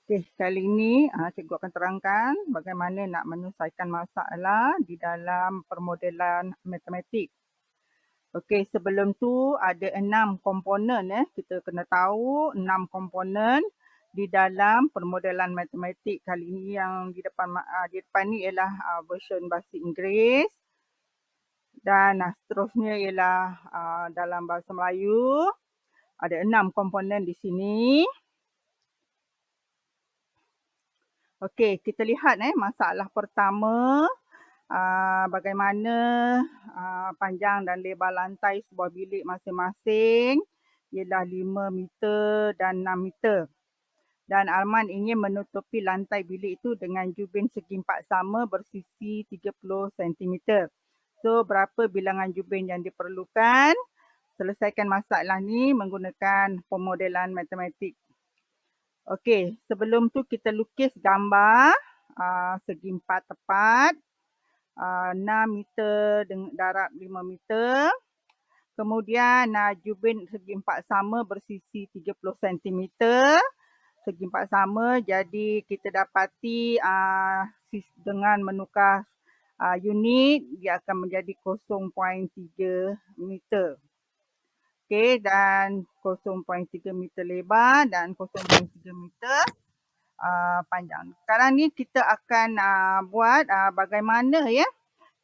Okey, kali ini cikgu akan terangkan bagaimana nak menyelesaikan masalah di dalam permodelan matematik. Okey, sebelum tu ada 6 komponen kita kena tahu 6 komponen di dalam permodelan matematik. Kali ini yang di depan ni ialah version bahasa Inggeris dan seterusnya ialah dalam bahasa Melayu. Ada 6 komponen di sini. Okey, kita lihat masalah pertama, bagaimana panjang dan lebar lantai sebuah bilik masing-masing ialah 5 meter dan 6 meter. Dan Arman ingin menutupi lantai bilik itu dengan jubin segi empat sama bersisi 30 cm. So, berapa bilangan jubin yang diperlukan? Selesaikan masalah ni menggunakan pemodelan matematik. Okey, sebelum tu kita lukis gambar segi empat tepat, 6 meter dengan darab 5 meter. Kemudian jubin segi empat sama bersisi 30 cm. Segi empat sama, jadi kita dapati dengan menukar unit, dia akan menjadi 0.3 meter. Okey, dan 0.3 meter lebar dan 0.3 meter panjang. Sekarang ni kita akan buat bagaimana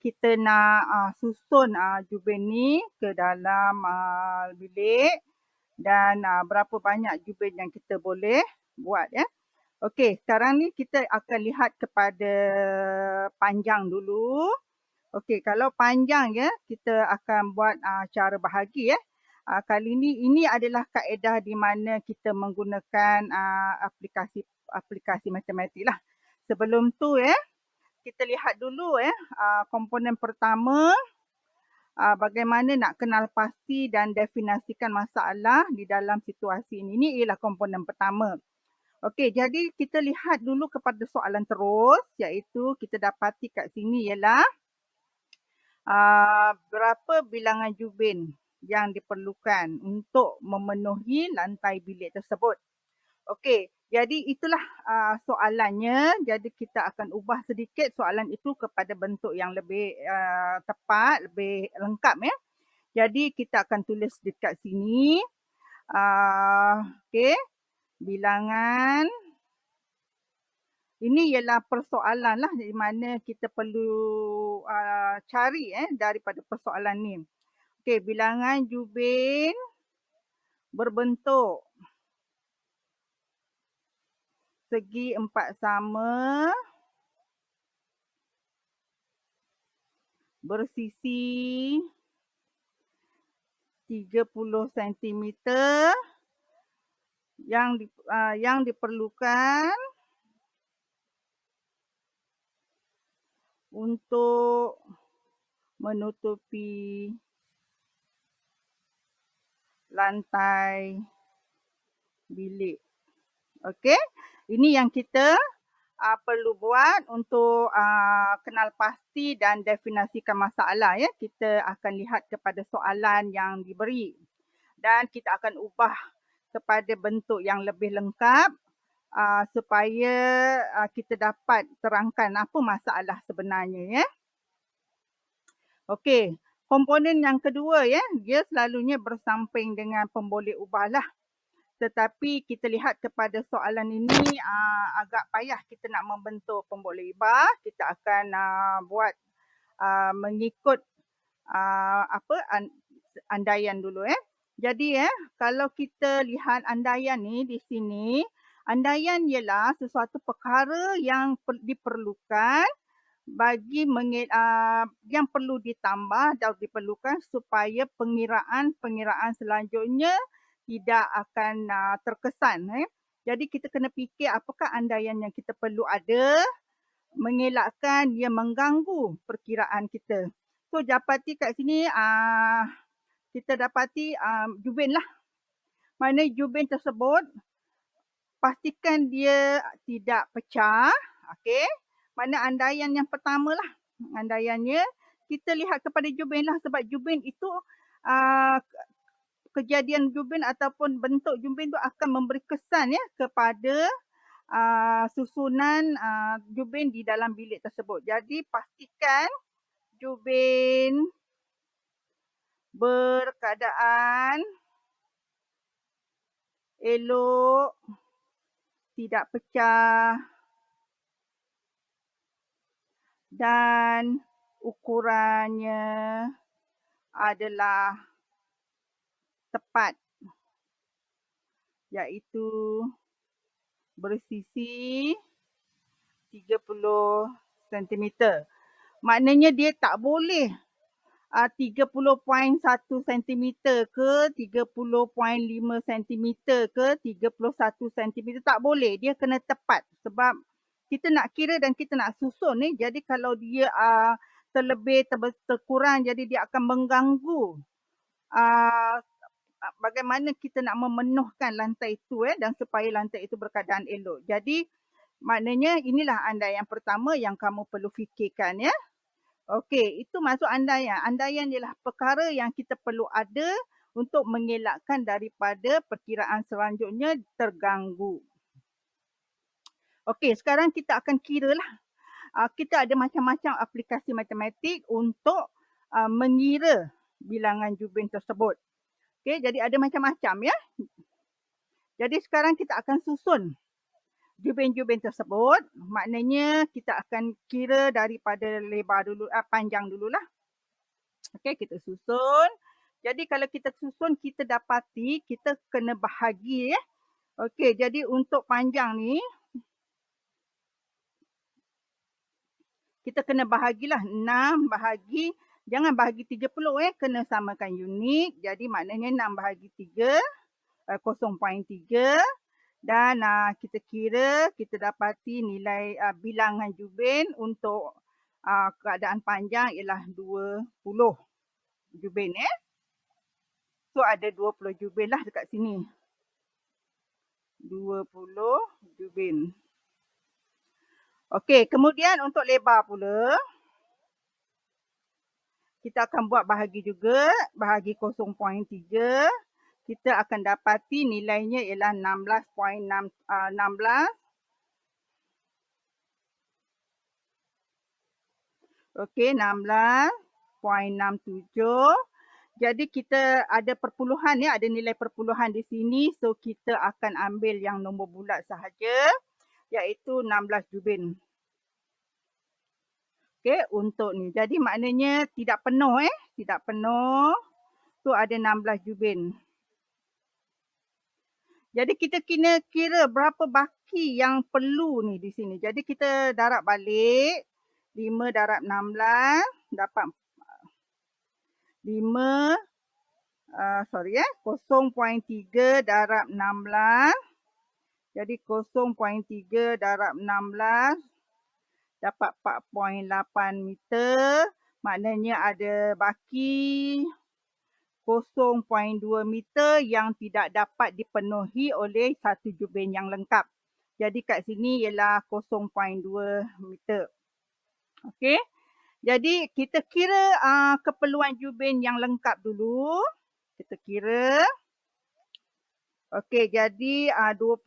kita nak susun jubin ni ke dalam bilik dan berapa banyak jubin yang kita boleh buat Okey, sekarang ni kita akan lihat kepada panjang dulu. Okey, kalau panjang kita akan buat cara bahagi Kali ini adalah kaedah di mana kita menggunakan aplikasi matematik lah. Sebelum tu kita lihat dulu komponen pertama, bagaimana nak kenal pasti dan definisikan masalah di dalam situasi ini. Ini ialah komponen pertama. Okey, jadi kita lihat dulu kepada soalan terus, iaitu kita dapati kat sini ialah berapa bilangan jubin yang diperlukan untuk memenuhi lantai bilik tersebut. Okey, jadi itulah soalannya. Jadi kita akan ubah sedikit soalan itu kepada bentuk yang lebih tepat, lebih lengkap Jadi kita akan tulis dekat sini. Okey, bilangan. Ini ialah persoalan lah di mana kita perlu cari daripada persoalan ni. Okey, bilangan jubin berbentuk segi empat sama bersisi 30 cm yang diperlukan untuk menutupi lantai bilik. Okey, ini yang kita perlu buat untuk kenal pasti dan definisikan masalah Kita akan lihat kepada soalan yang diberi dan kita akan ubah kepada bentuk yang lebih lengkap supaya kita dapat terangkan apa masalah sebenarnya Okey, komponen yang kedua dia selalunya bersamping dengan pemboleh ubah lah. Tetapi kita lihat kepada soalan ini agak payah kita nak membentuk pemboleh ubah. Kita akan buat mengikut andaian dulu Jadi kalau kita lihat andaian ni di sini, andaian ialah sesuatu perkara yang diperlukan bagi yang perlu ditambah atau diperlukan supaya pengiraan selanjutnya tidak akan terkesan Jadi kita kena fikir apakah andaian yang kita perlu ada mengelakkan dia mengganggu perkiraan kita. So dapati kat sini kita dapati jubin lah. Mana jubin tersebut pastikan dia tidak pecah. Okey. Mana andaian yang pertama lah. Andaiannya kita lihat kepada jubin lah sebab jubin itu kejadian jubin ataupun bentuk jubin tu akan memberi kesan kepada susunan jubin di dalam bilik tersebut. Jadi pastikan jubin berkeadaan elok, tidak pecah dan ukurannya adalah tepat, iaitu bersisi 30 cm. Maknanya dia tak boleh 30.1 cm ke 30.5 cm ke 31 cm. Tak boleh. Dia kena tepat sebab kita nak kira dan kita nak susun ni. Jadi kalau dia terlebih terkurang, jadi dia akan mengganggu bagaimana kita nak memenuhkan lantai itu dan supaya lantai itu berkeadaan elok. Jadi maknanya inilah andaian pertama yang kamu perlu fikirkan ya. Okey, itu masuk andaian. Andaian ialah perkara yang kita perlu ada untuk mengelakkan daripada perkiraan selanjutnya terganggu. Okey, sekarang kita akan kiralah. Kita ada macam-macam aplikasi matematik untuk mengira bilangan jubin tersebut. Okey, jadi ada macam-macam ya. Jadi sekarang kita akan susun jubin-jubin tersebut. Maknanya kita akan kira daripada lebar dulu, panjang dululah. Okey, kita susun. Jadi kalau kita susun, kita dapati kita kena bahagi ya. Okey, jadi untuk panjang ni kita kena bahagilah 6 bahagi, jangan bahagi 30 kena samakan unit. Jadi maknanya 6 bahagi 3, 0.3 dan kita kira, kita dapati nilai bilangan jubin untuk keadaan panjang ialah 20 jubin So ada 20 jubin lah dekat sini. 20 jubin. Okey, kemudian untuk lebar pula, kita akan buat bahagi juga, bahagi 0.3. Kita akan dapati nilainya ialah 16.16. Okey, 16.67. Jadi kita ada perpuluhan ya, ada nilai perpuluhan di sini. So kita akan ambil yang nombor bulat sahaja, iaitu 16 jubin. Okey, untuk ni. Jadi maknanya tidak penuh tidak penuh. So ada 16 jubin. Jadi kita kena kira berapa baki yang perlu ni di sini. Jadi kita darab balik. 5 darab 16 dapat 5 0.3 darab 16. Jadi 0.3 darab 16 dapat 4.8 meter. Maknanya ada baki 0.2 meter yang tidak dapat dipenuhi oleh satu jubin yang lengkap. Jadi kat sini ialah 0.2 meter. Okey. Jadi kita kira keperluan jubin yang lengkap dulu. Kita kira. Okey, jadi 20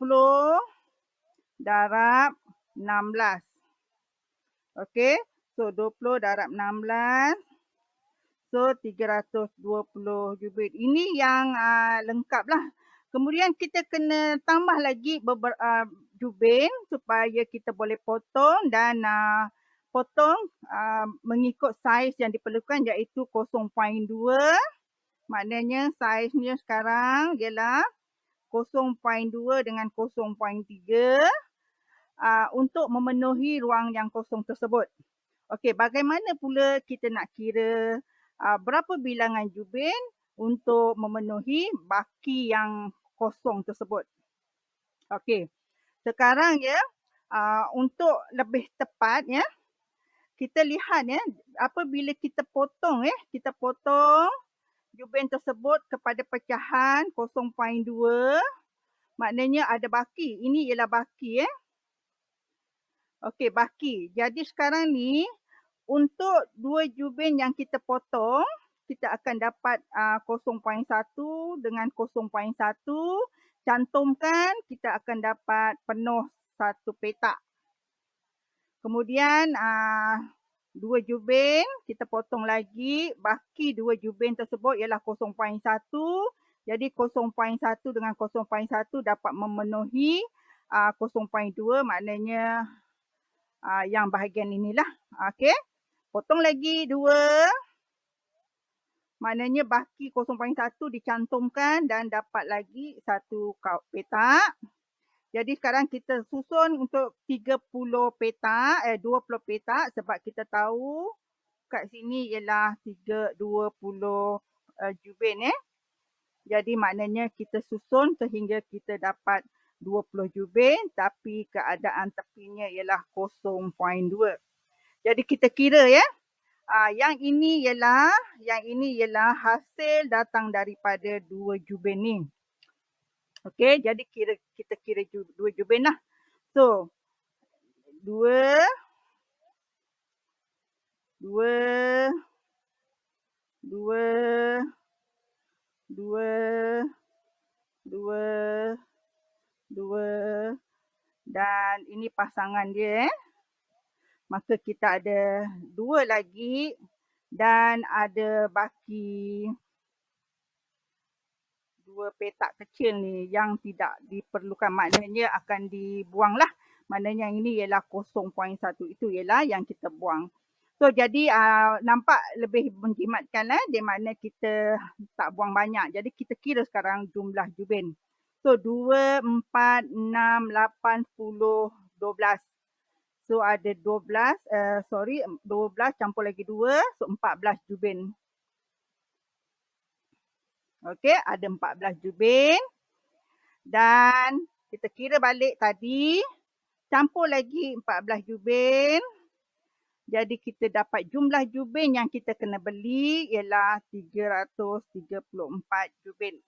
darab 16. Okey. So 20 darab 16. So 320 jubin. Ini yang lengkap lah. Kemudian kita kena tambah lagi beberapa jubin supaya kita boleh potong dan potong mengikut saiz yang diperlukan, iaitu 0.2. Maknanya saiznya sekarang ialah 0.2 dengan 0.3 untuk memenuhi ruang yang kosong tersebut. Okey, bagaimana pula kita nak kira berapa bilangan jubin untuk memenuhi baki yang kosong tersebut. Okey, sekarang untuk lebih tepat kita lihat apabila kita potong kita potong jubin tersebut kepada pecahan 0.2, maknanya ada baki. Ini ialah baki Okey, baki. Jadi sekarang ni untuk 2 jubin yang kita potong, kita akan dapat 0.1 dengan 0.1. Cantumkan, kita akan dapat penuh 1 petak. Kemudian 2 jubin kita potong lagi, baki 2 jubin tersebut ialah 0.1. Jadi 0.1 dengan 0.1 dapat memenuhi 0.2, maknanya yang bahagian inilah. Okey. Potong lagi 2. Maknanya baki 0.1 dicantumkan dan dapat lagi 1 petak. Jadi sekarang kita susun untuk 30 petak, 20 petak sebab kita tahu kat sini ialah 20 jubin. Jadi maknanya kita susun sehingga kita dapat 20 jubin tapi keadaan tepinya ialah 0.2. Jadi kita kira ya. Yang ini ialah hasil datang daripada 2 jubin ni. Okey, jadi kita kira 2 jubin lah. So, 2 dan ini pasangan dia. Maka kita ada 2 lagi dan ada baki 2 petak kecil ni yang tidak diperlukan, maknanya akan dibuang lah. Maknanya yang ini ialah 0.1, itu ialah yang kita buang. So jadi nampak lebih menjimatkan di mana kita tak buang banyak. Jadi kita kira sekarang jumlah jubin. So 2, 4, 6, 8, 10, 12. So ada 12 campur lagi 2, so 14 jubin. Okey, ada 14 jubin. Dan kita kira balik tadi, campur lagi 14 jubin. Jadi kita dapat jumlah jubin yang kita kena beli ialah 334 jubin.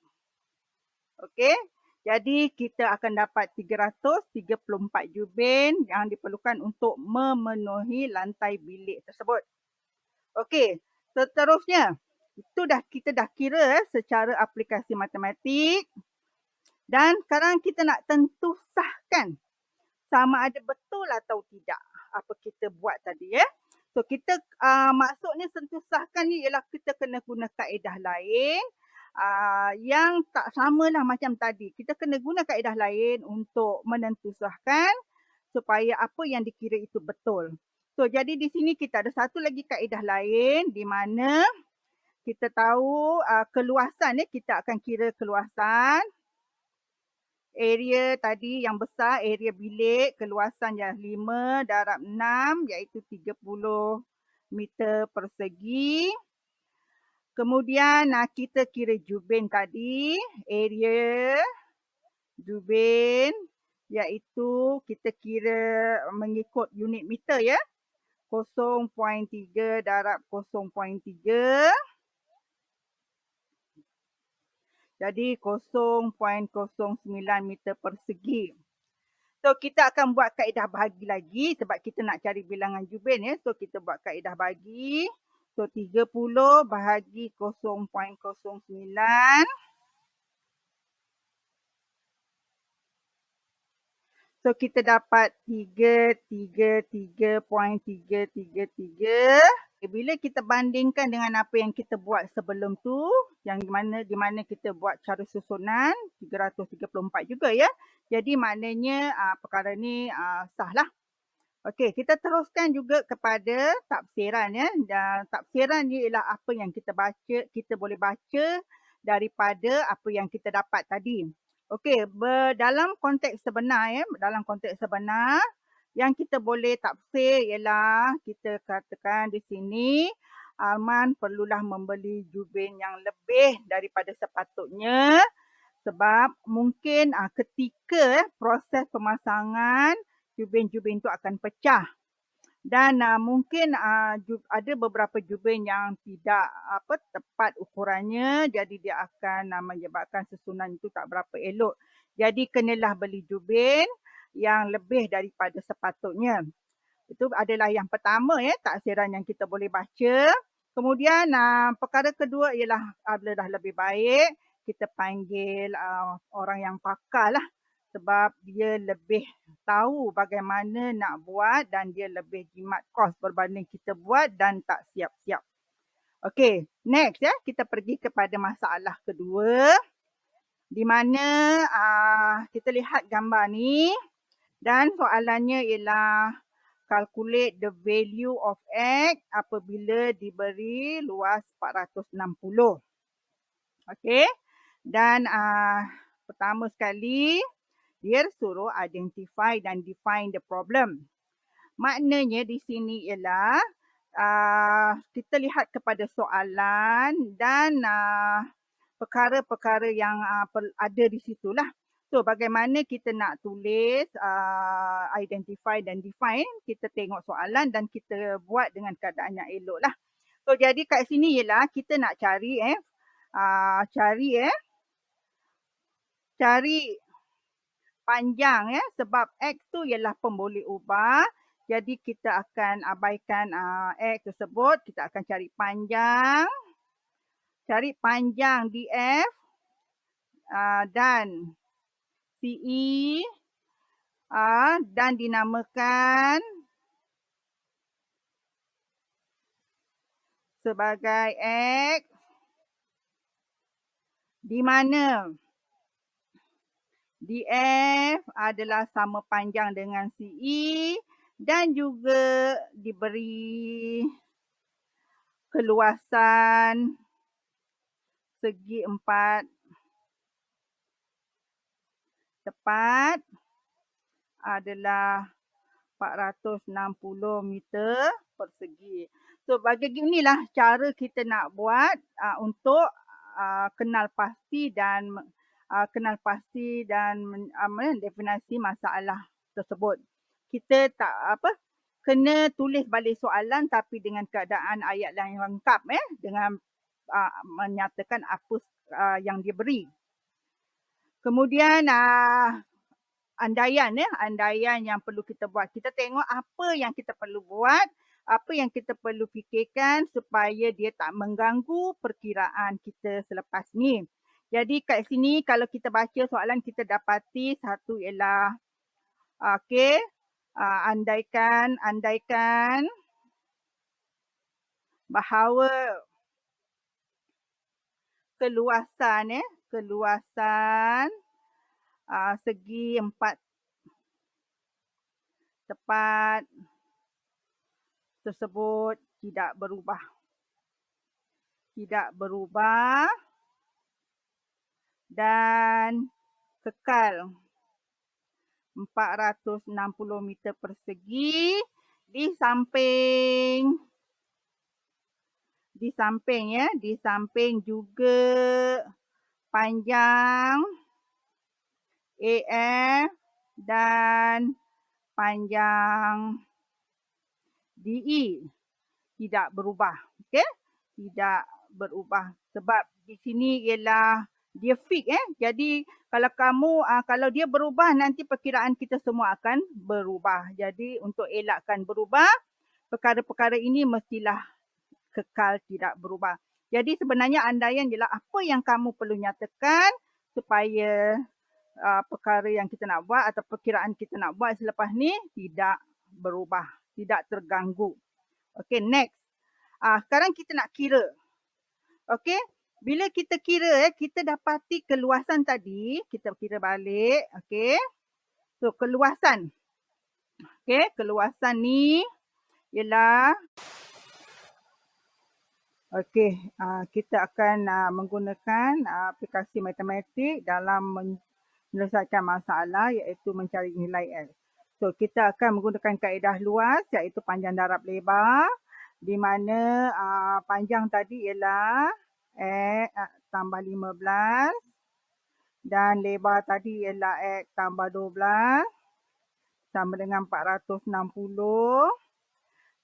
Okey. Jadi kita akan dapat 334 jubin yang diperlukan untuk memenuhi lantai bilik tersebut. Okey, seterusnya kita dah kira secara aplikasi matematik dan sekarang kita nak tentusahkan sama ada betul atau tidak apa kita buat tadi ya. So kita maksudnya tentusahkan ni ialah kita kena guna kaedah lain yang tak samalah macam tadi. Kita kena guna kaedah lain untuk menentusahkan supaya apa yang dikira itu betul. So jadi di sini kita ada satu lagi kaedah lain di mana kita tahu keluasan kita akan kira keluasan. Area tadi yang besar, area bilik, keluasan yang 5 darab 6 iaitu 30 meter persegi. Kemudian kita kira jubin tadi, area jubin iaitu kita kira mengikut unit meter ya. 0.3 darab 0.3. Jadi 0.09 meter persegi. So kita akan buat kaedah bahagi lagi sebab kita nak cari bilangan jubin ya. So kita buat kaedah bahagi. So 30 bahagi 0.09. So kita dapat 333.333. Bila kita bandingkan dengan apa yang kita buat sebelum tu, yang di mana kita buat cara susunan 334 juga ya. Jadi maknanya perkara ni sahlah. Okey, kita teruskan juga kepada tafsiran ya. Dan tafsiran ni ialah apa yang kita baca, kita boleh baca daripada apa yang kita dapat tadi. Okey, dalam konteks sebenar ya, dalam konteks sebenar yang kita boleh tafsir ialah kita katakan di sini Arman perlulah membeli jubin yang lebih daripada sepatutnya sebab mungkin ketika proses pemasangan jubin-jubin itu akan pecah dan mungkin ada beberapa jubin yang tidak tepat ukurannya jadi dia akan menyebabkan susunan itu tak berapa elok. Jadi kenalah beli jubin yang lebih daripada sepatutnya. Itu adalah yang pertama ya, taksiran yang kita boleh baca. Kemudian perkara kedua ialah apabila dah lebih baik, kita panggil orang yang pakar lah Sebab dia lebih tahu bagaimana nak buat dan dia lebih jimat kos berbanding kita buat dan tak siap-siap. Okey, next ya, kita pergi kepada masalah kedua di mana kita lihat gambar ni dan soalannya ialah calculate the value of X apabila diberi luas 460. Okey. Dan pertama sekali dia suruh identify dan define the problem. Maknanya di sini ialah kita lihat kepada soalan dan perkara-perkara yang ada di situlah. So bagaimana kita nak tulis, identify dan define, kita tengok soalan dan kita buat dengan keadaan yang elok lah. So jadi kat sini ialah kita nak cari cari panjang ya, sebab X tu ialah pemboleh ubah. Jadi kita akan abaikan X tersebut, kita akan cari panjang DF dan CE dan dinamakan sebagai X di mana DF adalah sama panjang dengan CE dan juga diberi keluasan segi 4 tepat adalah 460 meter persegi. So bagi inilah cara kita nak buat untuk kenal pasti dan definisi masalah tersebut. Kita tak kena tulis balik soalan tapi dengan keadaan ayat yang lengkap dengan menyatakan apa yang diberi. Kemudian andaian yang perlu kita buat. Kita tengok apa yang kita perlu buat, apa yang kita perlu fikirkan supaya dia tak mengganggu perkiraan kita selepas ni. Jadi kat sini kalau kita baca soalan kita dapati satu ialah andaikan bahawa keluasan segi 4 tepat tersebut tidak berubah dan kekal 460 meter persegi di samping juga panjang AF dan panjang DE tidak berubah. Okey? Tidak berubah sebab di sini ialah dia fix Jadi kalau dia berubah nanti perkiraan kita semua akan berubah. Jadi untuk elakkan berubah, perkara-perkara ini mestilah kekal tidak berubah. Jadi sebenarnya andaian ialah apa yang kamu perlu nyatakan supaya perkara yang kita nak buat atau perkiraan kita nak buat selepas ni tidak berubah, tidak terganggu. Okey, next. Sekarang kita nak kira. Okey, bila kita kira kita dapati keluasan tadi, kita kira balik. Okey. So keluasan. Okey, keluasan ni ialah kita akan menggunakan aplikasi matematik dalam menyelesaikan masalah iaitu mencari nilai X. So kita akan menggunakan kaedah luas iaitu panjang darab lebar di mana panjang tadi ialah X tambah 15 dan lebar tadi ialah X tambah 12 sama dengan 460.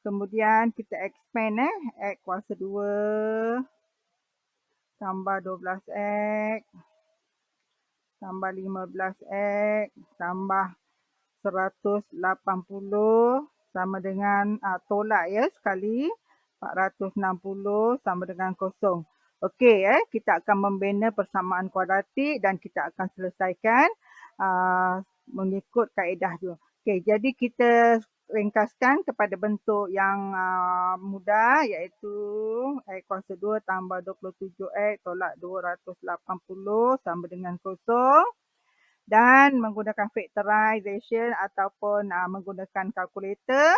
Kemudian kita expand X kuasa 2 tambah 12X tambah 15X tambah 180 sama dengan tolak sekali 460 sama dengan kosong. Okey kita akan membina persamaan kuadratik dan kita akan selesaikan mengikut kaedah tu. Okey, jadi kita ringkaskan kepada bentuk yang mudah iaitu X kuasa 2 tambah 27X tolak 280 sama dengan kosong. Dan menggunakan factorization ataupun menggunakan kalkulator,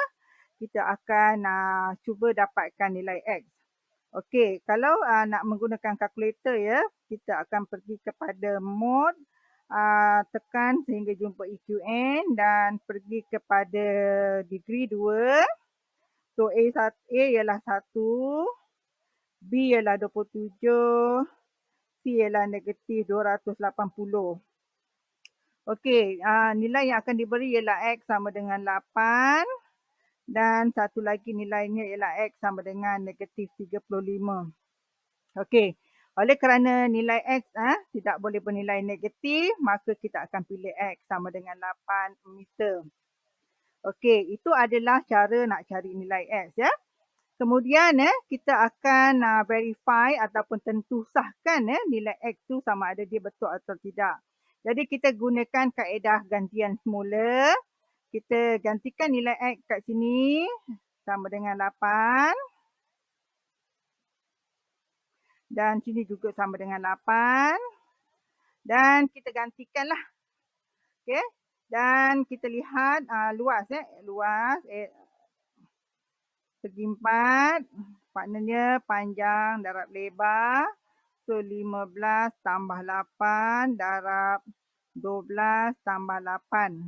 kita akan cuba dapatkan nilai X. Okey, kalau nak menggunakan kalkulator ya, kita akan pergi kepada mode, tekan sehingga jumpa EQN dan pergi kepada degree 2. So A ialah 1, B ialah 27, C ialah negatif 280. Okey, nilai yang akan diberi ialah X sama dengan 8 dan satu lagi nilainya ialah X sama dengan negatif 35. Okey, oleh kerana nilai X tidak boleh bernilai negatif, maka kita akan pilih X sama dengan 8 meter. Okey, itu adalah cara nak cari nilai X ya. Kemudian kita akan verify ataupun tentu sahkan nilai X tu sama ada dia betul atau tidak. Jadi kita gunakan kaedah gantian semula. Kita gantikan nilai X kat sini sama dengan 8. Dan sini juga sama dengan 8. Dan kita gantikanlah. Okey. Dan kita lihat luas luas segi 4. Maknanya panjang darab lebar. So 15 tambah 8 darab 12 tambah 8.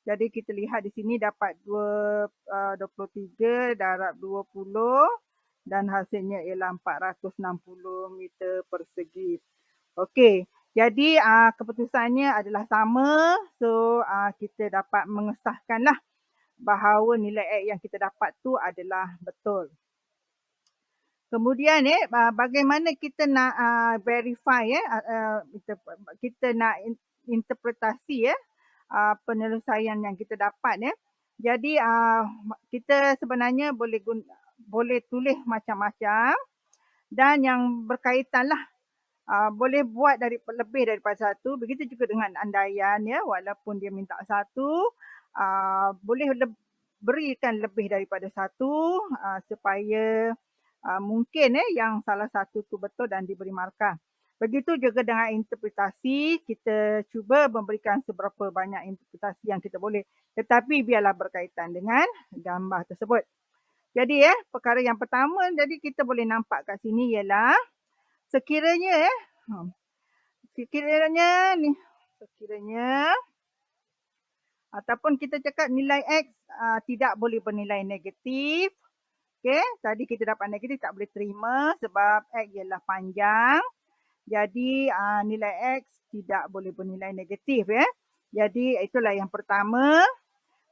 Jadi kita lihat di sini dapat 23 darab 20 dan hasilnya ialah 460 meter persegi. Okey, jadi keputusannya adalah sama. So kita dapat mengesahkanlah bahawa nilai X yang kita dapat tu adalah betul. Kemudian bagaimana kita nak verify kita nak interpretasi penyelesaian yang kita dapat Jadi kita sebenarnya boleh tulis macam-macam dan yang berkaitanlah boleh buat lebih daripada satu. Begitu juga dengan andaian walaupun dia minta satu, boleh berikan lebih daripada satu supaya mungkin yang salah satu tu betul dan diberi markah. Begitu juga dengan interpretasi, kita cuba memberikan seberapa banyak interpretasi yang kita boleh. Tetapi biarlah berkaitan dengan gambar tersebut. Jadi perkara yang pertama jadi kita boleh nampak kat sini ialah sekiranya ataupun kita cakap nilai X tidak boleh bernilai negatif. Okey, tadi kita dapat negatif tak boleh terima sebab X ialah panjang. Jadi nilai X tidak boleh bernilai negatif Jadi itulah yang pertama.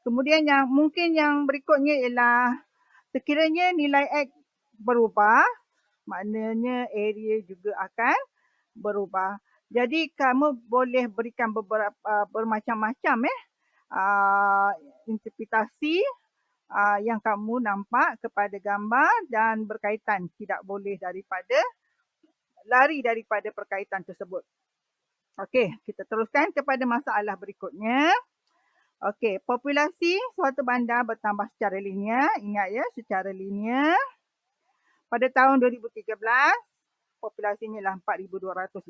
Kemudian mungkin yang berikutnya ialah sekiranya nilai X berubah, maknanya area juga akan berubah. Jadi kamu boleh berikan bermacam-macam interpretasi yang kamu nampak kepada gambar dan berkaitan, tidak boleh lari daripada perkaitan tersebut. Okey, kita teruskan kepada masalah berikutnya. Okey, populasi suatu bandar bertambah secara linear. Ingat secara linear. Pada tahun 2013, populasinya ialah 4,250.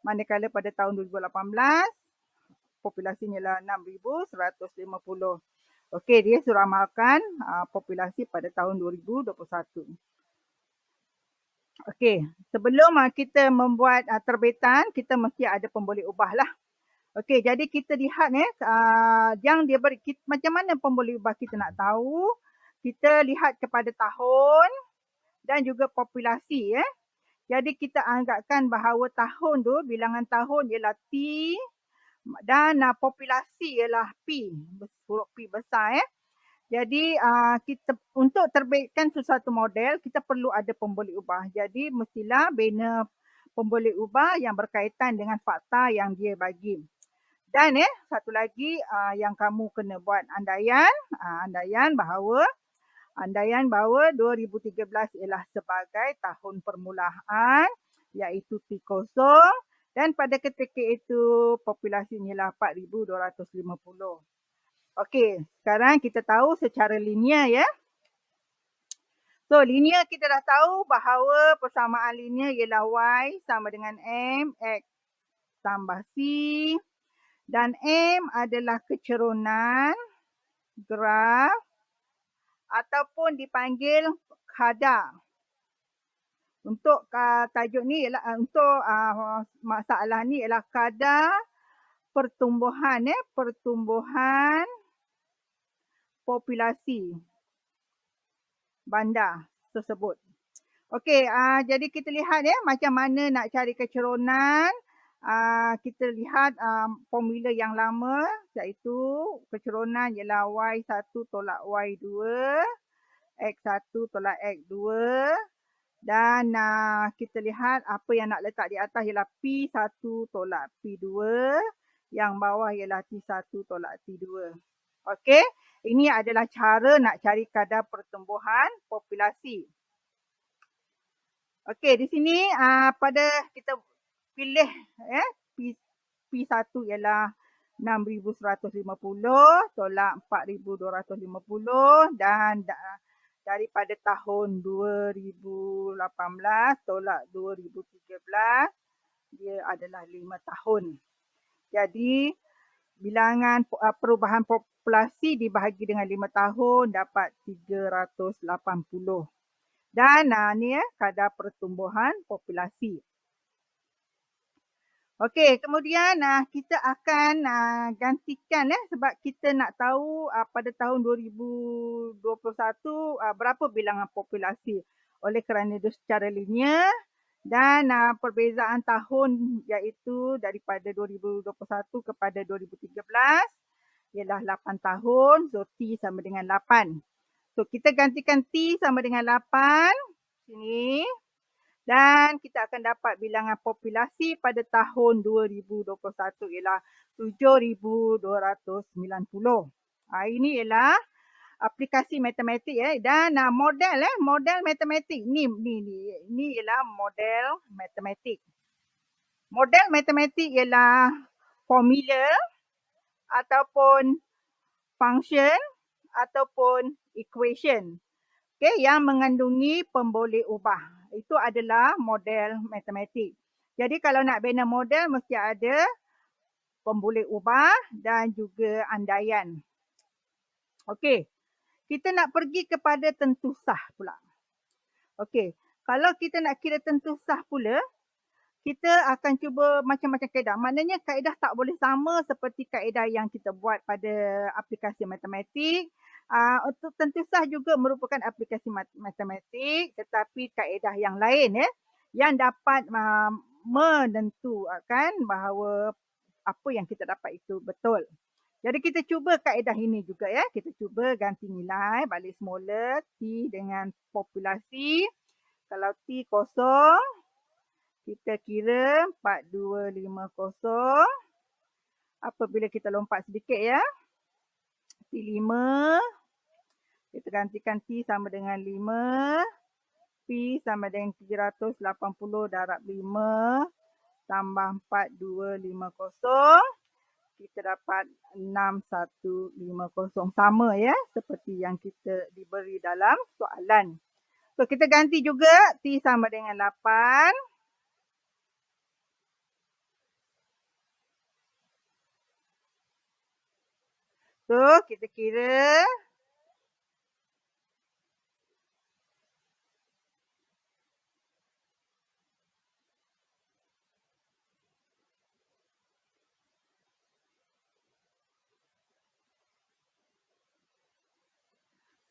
Manakala pada tahun 2018, populasinya ialah 6,150. Okey, dia suruh amalkan populasi pada tahun 2021. Okey, sebelum kita membuat terbitan, kita mesti ada pemboleh ubah lah. Okey, jadi kita lihat yang dia macam mana pemboleh ubah kita nak tahu. Kita lihat kepada tahun dan juga populasi Jadi kita anggapkan bahawa tahun tu, bilangan tahun ialah T dan populasi ialah P, huruf P besar Jadi kita untuk terbitkan sesuatu model, kita perlu ada pemboleh ubah. Jadi mestilah bina pemboleh ubah yang berkaitan dengan fakta yang dia bagi. Dan satu lagi yang kamu kena buat andaian bahawa 2013 ialah sebagai tahun permulaan iaitu T0 Dan pada ketika itu populasinya ialah 4,250. Okey, sekarang kita tahu secara linear ya. So, linear kita dah tahu bahawa persamaan linear ialah Y sama dengan M, X tambah C. Dan M adalah kecerunan, graf ataupun dipanggil kadar. Untuk tajuk ni ialah untuk masalah ni ialah kadar pertumbuhan pertumbuhan populasi bandar tersebut. Okey, jadi kita lihat macam mana nak cari kecerunan. Kita lihat formula yang lama, iaitu kecerunan ialah Y1 tolak Y2, X1 tolak X2. Dan kita lihat apa yang nak letak di atas ialah P1 tolak P2. Yang bawah ialah T1 tolak T2. Okey, ini adalah cara nak cari kadar pertumbuhan populasi. Okey, di sini pada kita pilih P1 ialah 6,150 tolak 4,250 dan daripada tahun 2018 tolak 2013 dia adalah 5 tahun. Jadi bilangan perubahan populasi dibahagi dengan 5 tahun dapat 380. Dan ni kadar pertumbuhan populasi. Okey, kemudian kita akan gantikan sebab kita nak tahu pada tahun 2021 berapa bilangan populasi. Oleh kerana dia secara linear dan perbezaan tahun iaitu daripada 2021 kepada 2013 ialah 8 tahun. So T sama dengan 8. So kita gantikan T sama dengan 8 sini. Dan kita akan dapat bilangan populasi pada tahun 2021 ialah 7,290. Ini ialah aplikasi matematik dan model matematik ni ialah model matematik. Model matematik ialah formula ataupun function ataupun equation yang mengandungi pemboleh ubah. Itu adalah model matematik. Jadi kalau nak bina model mesti ada pemboleh ubah dan juga andaian. Okey. Kita nak pergi kepada tentusah pula. Okey. Kalau kita nak kira tentusah pula, kita akan cuba macam-macam kaedah. Maknanya kaedah tak boleh sama seperti kaedah yang kita buat pada aplikasi matematik. Untuk tentusah juga merupakan aplikasi matematik tetapi kaedah yang lain yang dapat menentukan bahawa apa yang kita dapat itu betul. Jadi kita cuba kaedah ini juga Kita cuba ganti nilai balik semula T dengan populasi. Kalau T kosong, kita kira 4250. Apabila kita lompat sedikit T5. Kita gantikan T sama dengan 5. P sama dengan 380 darab 5 tambah 4250. Kita dapat 6150. Sama seperti yang kita diberi dalam soalan. So kita ganti juga T sama dengan 8. So kita kira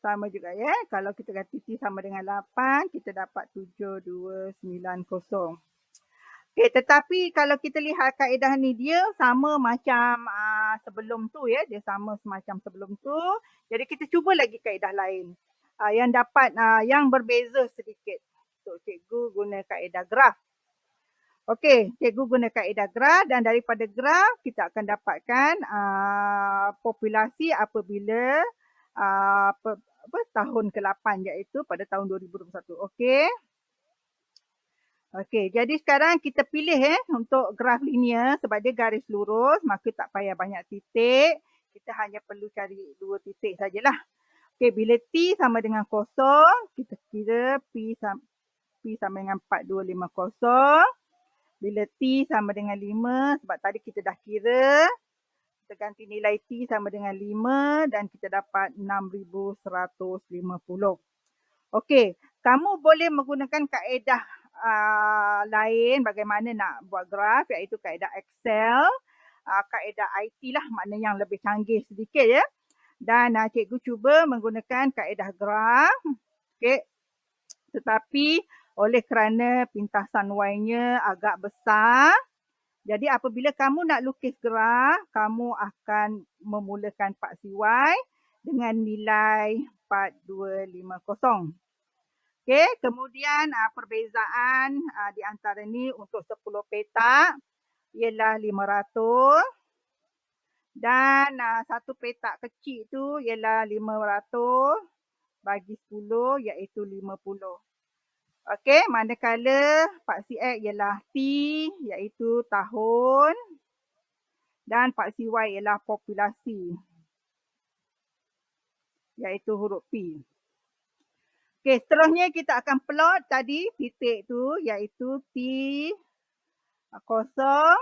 sama juga Kalau kita ganti T sama dengan 8, kita dapat 7290. Okay, tetapi kalau kita lihat kaedah ni dia sama macam sebelum tu dia sama semacam sebelum tu. Jadi kita cuba lagi kaedah lain yang dapat yang berbeza sedikit. So cikgu guna kaedah graf. Okey, cikgu guna kaedah graf dan daripada graf kita akan dapatkan populasi apabila tahun ke-8 iaitu pada tahun 2021. Okey. Okey, jadi sekarang kita pilih untuk graf linear sebab dia garis lurus, maka tak payah banyak titik. Kita hanya perlu cari 2 titik sajalah. Okey, bila T sama dengan kosong, kita kira P sama dengan 4250. Bila T sama dengan 5, sebab tadi kita dah kira, kita ganti nilai T sama dengan 5 dan kita dapat 6150. Okey, kamu boleh menggunakan kaedah lain bagaimana nak buat graf, iaitu kaedah Excel, kaedah IT lah, maknanya yang lebih canggih sedikit ya. Dan cikgu cuba menggunakan kaedah graf. Okey, tetapi oleh kerana pintasan Y-nya agak besar, jadi apabila kamu nak lukis graf, kamu akan memulakan paksi Y dengan nilai 4250. Okey, kemudian perbezaan di antara ni untuk 10 petak ialah 500 dan satu petak kecil tu ialah 500 bagi 10 iaitu 50. Okey, manakala paksi X ialah T iaitu tahun dan paksi Y ialah populasi iaitu huruf P. Okey, seterusnya kita akan plot tadi titik tu iaitu T kosong,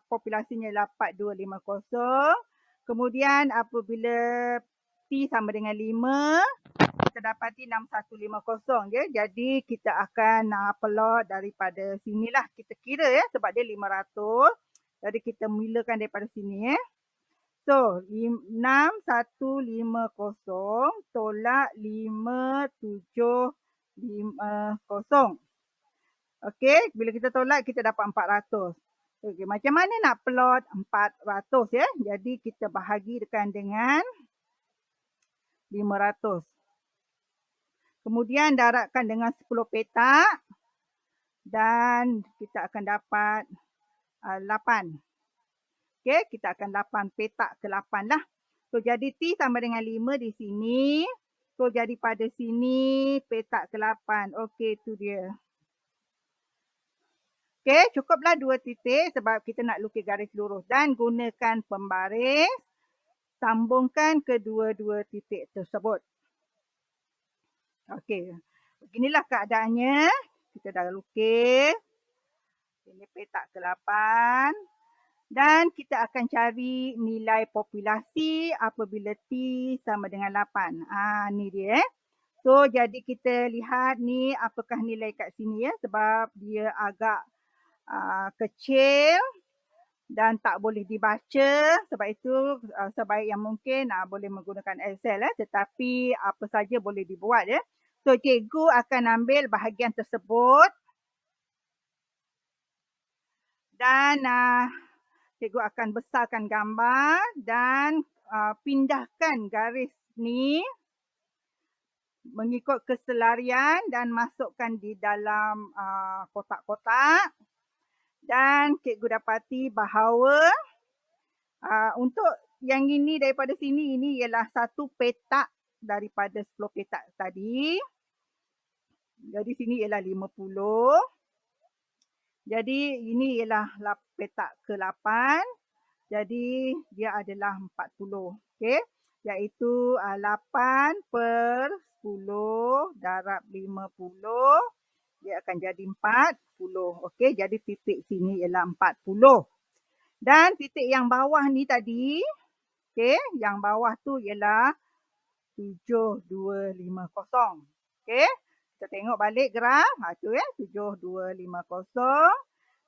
populasinya ialah 4250. Kemudian apabila T sama dengan 5, kita dapati 6150 je. Jadi kita akan plot daripada sinilah. Kita kira ya sebab dia 500. Jadi kita mulakan daripada sini ya. So, 6150 tolak 5750. Okey, bila kita tolak kita dapat 400. Okey, macam mana nak plot 400 ya? Jadi kita bahagikan dengan 500. Kemudian darabkan dengan 10 petak dan kita akan dapat 8. Okey, kita akan 8 petak ke 8 lah. So, jadi T sama dengan 5 di sini. So, jadi pada sini petak ke 8. Okey, itu dia. Okey, cukuplah 2 titik sebab kita nak lukis garis lurus. Dan gunakan pembaris. Sambungkan kedua-dua titik tersebut. Okey, beginilah keadaannya. Kita dah lukis. Ini petak ke 8. Dan kita akan cari nilai populasi apabila T sama dengan 8. Ni dia. So, jadi kita lihat ni apakah nilai kat sini ya. Sebab dia agak kecil dan tak boleh dibaca. Sebab itu sebaik yang mungkin boleh menggunakan Excel. Tetapi apa saja boleh dibuat ya. So, cikgu akan ambil bahagian tersebut. Dan cikgu akan besarkan gambar dan pindahkan garis ni mengikut keselarian dan masukkan di dalam kotak-kotak. Dan cikgu dapati bahawa untuk yang ini daripada sini, ini ialah satu petak daripada 10 petak tadi. Jadi sini ialah 50. Jadi ini ialah petak ke-8. Jadi dia adalah 40. Okey. Iaitu 8 per 10 darab 50. Dia akan jadi 40. Okey. Jadi titik sini ialah 40. Dan titik yang bawah ni tadi. Okey. Yang bawah tu ialah 7250. Okey. Kita tengok balik graf. Tu ya, 7250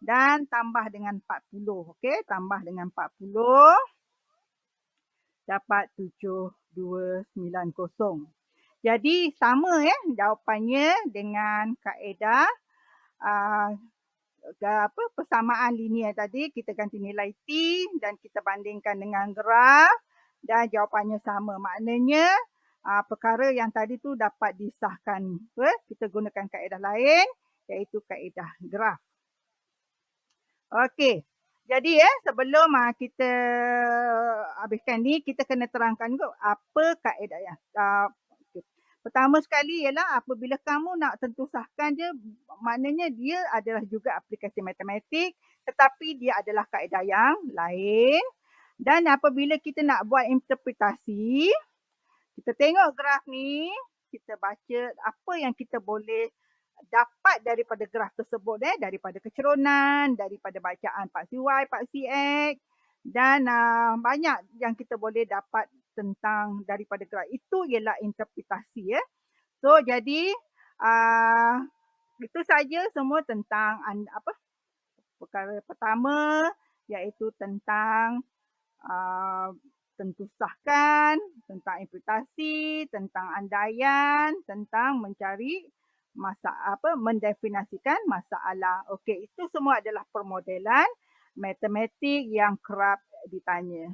dan tambah dengan 40. Okey, tambah dengan 40 dapat 7290. Jadi sama ya jawapannya dengan kaedah persamaan linear tadi. Kita ganti nilai T dan kita bandingkan dengan graf dan jawapannya sama. Maknanya perkara yang tadi tu dapat disahkan. Kita gunakan kaedah lain iaitu kaedah graf. Okey. Jadi sebelum kita habiskan ni kita kena terangkan apa kaedah yang Pertama sekali ialah apabila kamu nak tentu sahkan je, maknanya dia adalah juga aplikasi matematik, tetapi dia adalah kaedah yang lain. Dan apabila kita nak buat interpretasi, kita tengok graf ni, kita baca apa yang kita boleh dapat daripada graf tersebut, daripada kecerunan, daripada bacaan paksi Y, paksi X, dan banyak yang kita boleh dapat tentang daripada graf. Itu ialah interpretasi. So jadi itu saja semua tentang perkara pertama, iaitu tentang uh, tentu sahkan, tentang interpretasi, tentang andaian, tentang mencari mendefinisikan masalah. Okey, itu semua adalah permodelan matematik yang kerap ditanya.